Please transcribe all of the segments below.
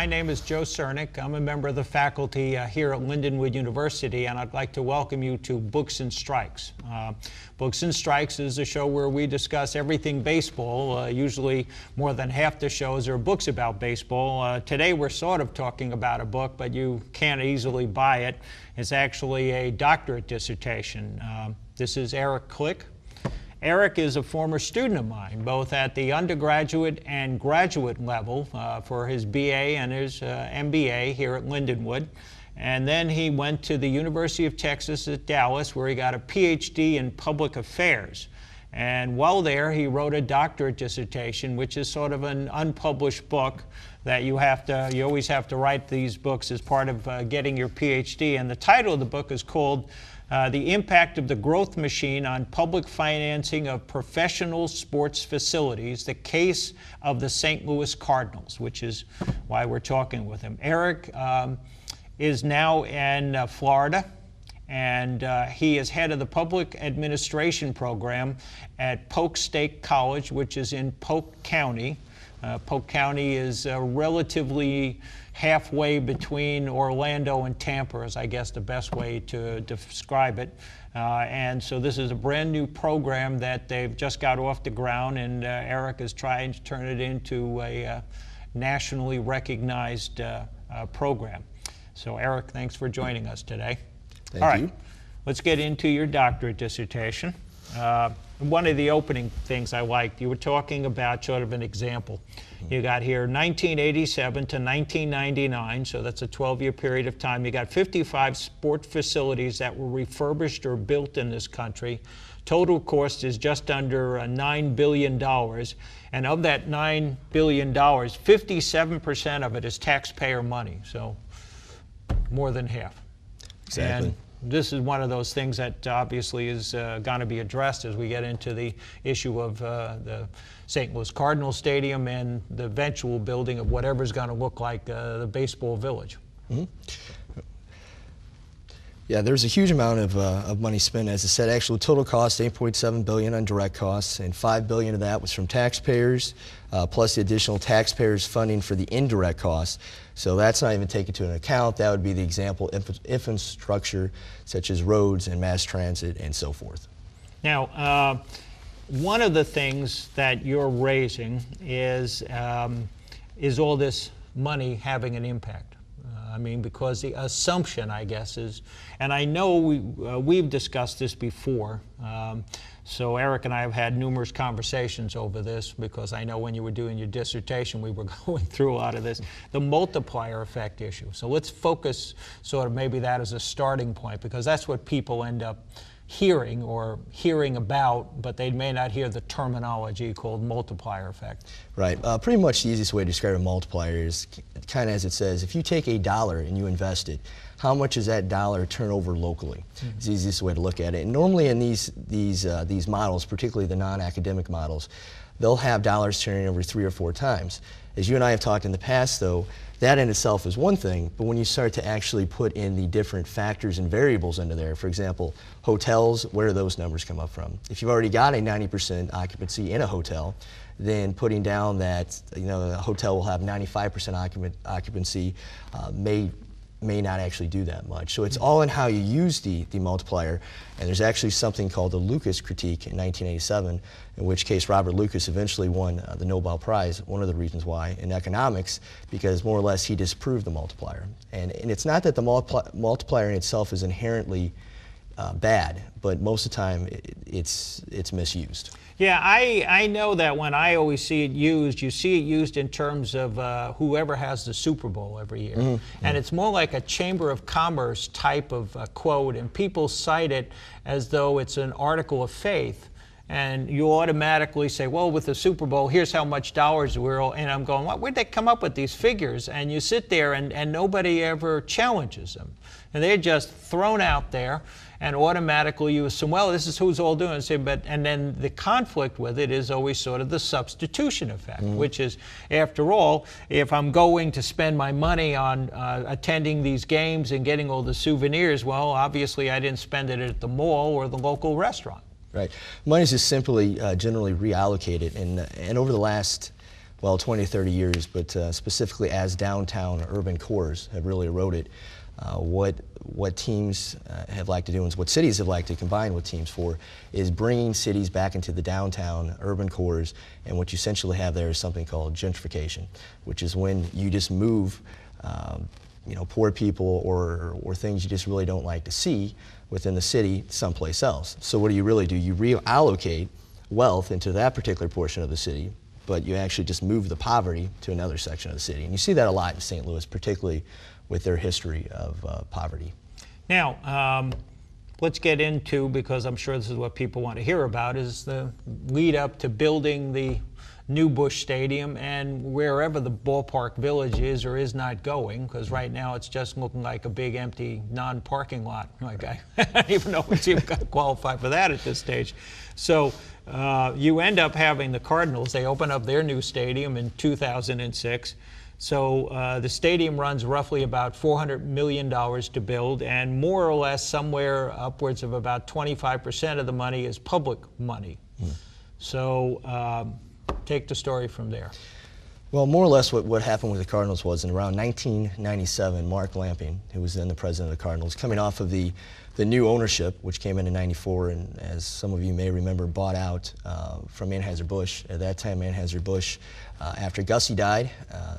My name is Joe Cernik. I'm a member of the faculty here at Lindenwood University, and I'd like to welcome you to Books and Strikes. Books and Strikes is a show where we discuss everything baseball. Usually more than half the shows are books about baseball. Today we're sort of talking about a book, but you can't easily buy it. It's actually a doctorate dissertation. This is Eric Click. Eric is a former student of mine, both at the undergraduate and graduate level for his BA and his MBA here at Lindenwood. And then he went to the University of Texas at Dallas, where he got a Ph.D. in public affairs. And while there, he wrote a doctorate dissertation, which is sort of an unpublished book that you always have to write these books as part of getting your Ph.D. And the title of the book is called The Impact of the Growth Machine on Public Financing of Professional Sports Facilities, the Case of the St. Louis Cardinals, which is why we're talking with him. Eric is now in Florida, and he is head of the Public Administration Program at Polk State College, which is in Polk County. Polk County is relatively halfway between Orlando and Tampa, is I guess the best way to describe it. And so this is a brand new program that they've just got off the ground, and Eric is trying to turn it into a nationally recognized program. So Eric, thanks for joining us today. Thank you. Let's get into your doctorate dissertation. One of the opening things I liked, you were talking about sort of an example. You got here 1987 to 1999, so that's a 12-year period of time. You got 55 sport facilities that were refurbished or built in this country. Total cost is just under $9 billion. And of that $9 billion, 57% of it is taxpayer money, so more than half. Exactly. And this is one of those things that obviously is going to be addressed as we get into the issue of the St. Louis Cardinals Stadium and the eventual building of whatever's going to look like the baseball village. Mm-hmm. Yeah, there's a huge amount of money spent. As I said, actual total cost, $8.7 billion on direct costs, and $5 billion of that was from taxpayers, plus the additional taxpayers funding for the indirect costs. So that's not even taken into account. That would be the example infrastructure such as roads and mass transit and so forth. Now, one of the things that you're raising is all this money having an impact? I mean, because the assumption, I guess, is, and I know we've discussed this before, so Eric and I have had numerous conversations over this, because I know when you were doing your dissertation, we were going through a lot of this, the multiplier effect issue. So let's focus sort of maybe that as a starting point, because that's what people end up hearing about, but they may not hear the terminology called multiplier effect. Right. Pretty much the easiest way to describe a multiplier is kind of as it says, if you take $1 and you invest it, how much does that dollar turn over locally? Mm-hmm. It's the easiest way to look at it. And normally in these models, particularly the non-academic models, they'll have dollars turning over 3 or 4 times. As you and I have talked in the past, though, that in itself is one thing, but when you start to actually put in the different factors and variables into there, for example, hotels, where do those numbers come up from? If you've already got a 90% occupancy in a hotel, then putting down that a hotel will have 95% occupancy may not actually do that much. So it's all in how you use the multiplier, and there's actually something called the Lucas critique in 1987, in which case Robert Lucas eventually won the Nobel Prize, one of the reasons why, in economics, because more or less he disproved the multiplier. And it's not that the multiplier in itself is inherently bad, but most of the time it's misused. Yeah, I know that when I always see it used, you see it used in terms of whoever has the Super Bowl every year. Mm-hmm. And it's more like a Chamber of Commerce type of quote, and people cite it as though it's an article of faith. And you automatically say, well, with the Super Bowl, here's how much dollars we're all, and I'm going, where'd they come up with these figures? And you sit there and nobody ever challenges them. And they're just thrown out there, and automatically you assume, well, this is who's all doing it. And then the conflict with it is always sort of the substitution effect, which is, after all, if I'm going to spend my money on attending these games and getting all the souvenirs, well, obviously I didn't spend it at the mall or the local restaurant. Right. Money is just simply generally reallocated, and over the last well, 20 to 30 years, but specifically as downtown urban cores have really eroded. What teams have liked to do and what cities have liked to combine with teams for is bringing cities back into the downtown urban cores, and what you essentially have there is something called gentrification, which is when you just move poor people or things you just really don't like to see within the city someplace else. So what do? You reallocate wealth into that particular portion of the city, but you actually just move the poverty to another section of the city. And you see that a lot in St. Louis, particularly with their history of poverty. Now, let's get into, because I'm sure this is what people want to hear about, is the lead up to building the new Busch Stadium and wherever the ballpark village is or is not going, because right now it's just looking like a big empty non-parking lot. Like I don't even know if you've got to qualify for that at this stage. So you end up having the Cardinals. They open up their new stadium in 2006. So the stadium runs roughly about $400 million to build, and more or less somewhere upwards of about 25% of the money is public money. So take the story from there. Well, more or less what happened with the Cardinals was in around 1997, Mark Lamping, who was then the president of the Cardinals, coming off of the new ownership, which came in '94, and as some of you may remember, bought out from Anheuser-Busch. At that time, Anheuser-Busch, after Gussie died,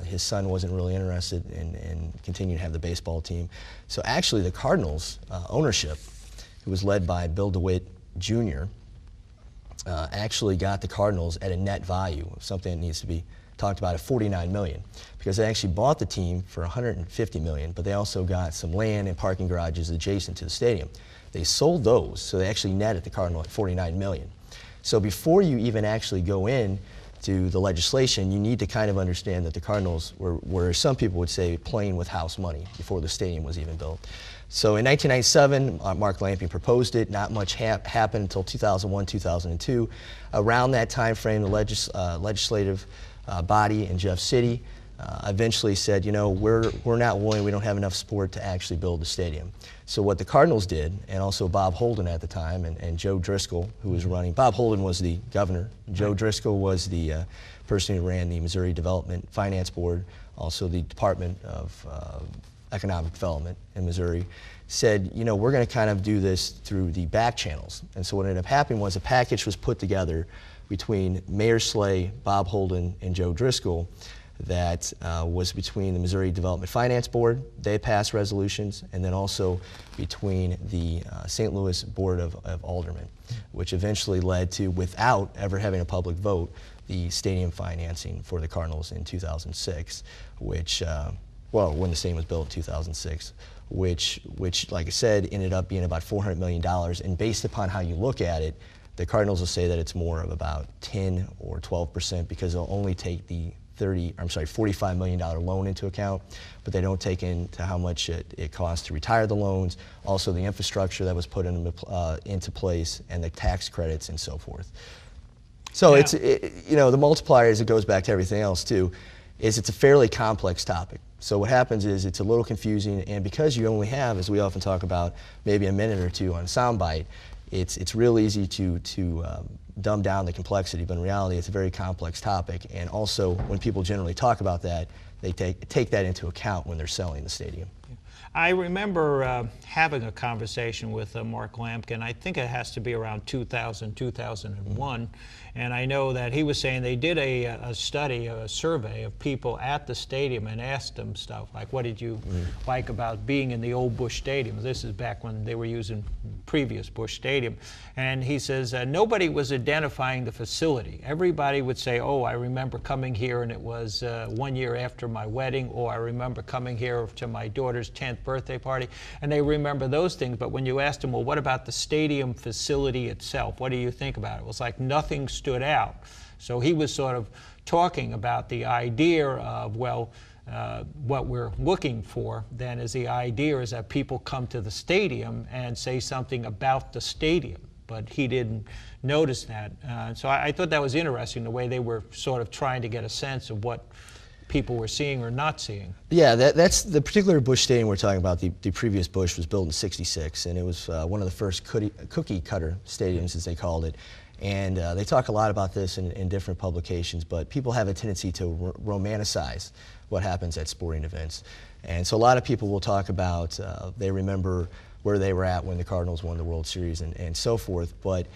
his son wasn't really interested in continuing to have the baseball team. So actually the Cardinals ownership, who was led by Bill DeWitt Jr., actually got the Cardinals at a net value of something that needs to be talked about at $49 million, because they actually bought the team for $150 million, but they also got some land and parking garages adjacent to the stadium. They sold those, so they actually netted the Cardinal at $49 million. So before you even actually go in to the legislation, you need to kind of understand that the Cardinals were some people would say, playing with house money before the stadium was even built. So in 1997, Mark Lamping proposed it. Not much happened until 2001, 2002. Around that time frame, the legislative body in Jeff City eventually said, we're not willing, we don't have enough support to actually build the stadium. So what the Cardinals did, and also Bob Holden at the time, and Joe Driscoll, who was running, Bob Holden was the governor, Joe Driscoll was the person who ran the Missouri Development Finance Board, also the Department of Economic Development in Missouri, said, we're going to kind of do this through the back channels. And so what ended up happening was a package was put together between Mayor Slay, Bob Holden, and Joe Driscoll that was between the Missouri Development Finance Board, they passed resolutions, and then also between the St. Louis Board of Aldermen, which eventually led to, without ever having a public vote, the stadium financing for the Cardinals in 2006, which, when the stadium was built in 2006, which, like I said, ended up being about $400 million, and based upon how you look at it, the Cardinals will say that it's more of about 10 or 12% because they'll only take the $45 million loan into account, but they don't take into how much it costs to retire the loans, also the infrastructure that was put into place, and the tax credits and so forth. So yeah. The multiplier, as it goes back to everything else too, is it's a fairly complex topic. So what happens is it's a little confusing, and because you only have, as we often talk about, maybe a minute or two on a soundbite, it's real easy to dumb down the complexity, but in reality it's a very complex topic, and also when people generally talk about that, they take that into account when they're selling the stadium. I remember having a conversation with Mark Lampkin. I think it has to be around 2000, 2001. And I know that he was saying they did a study, a survey of people at the stadium and asked them stuff like, what did you like about being in the old Busch Stadium? This is back when they were using previous Busch Stadium. And he says nobody was identifying the facility. Everybody would say, I remember coming here and it was 1 year after my wedding, or I remember coming here to my daughter's 10th birthday party, and they remember those things. But when you asked them, well, what about the stadium facility itself? What do you think about it? It was like nothing stood out. So he was sort of talking about the idea of, what we're looking for then is the idea is that people come to the stadium and say something about the stadium, but he didn't notice that. So I thought that was interesting, the way they were sort of trying to get a sense of what people were seeing or not seeing. Yeah, that's the particular Busch Stadium we're talking about. The previous Busch was built in '66, and it was one of the first cookie cutter stadiums, as they called it. And they talk a lot about this in different publications, but people have a tendency to romanticize what happens at sporting events. And so a lot of people will talk about, they remember where they were at when the Cardinals won the World Series and so forth. But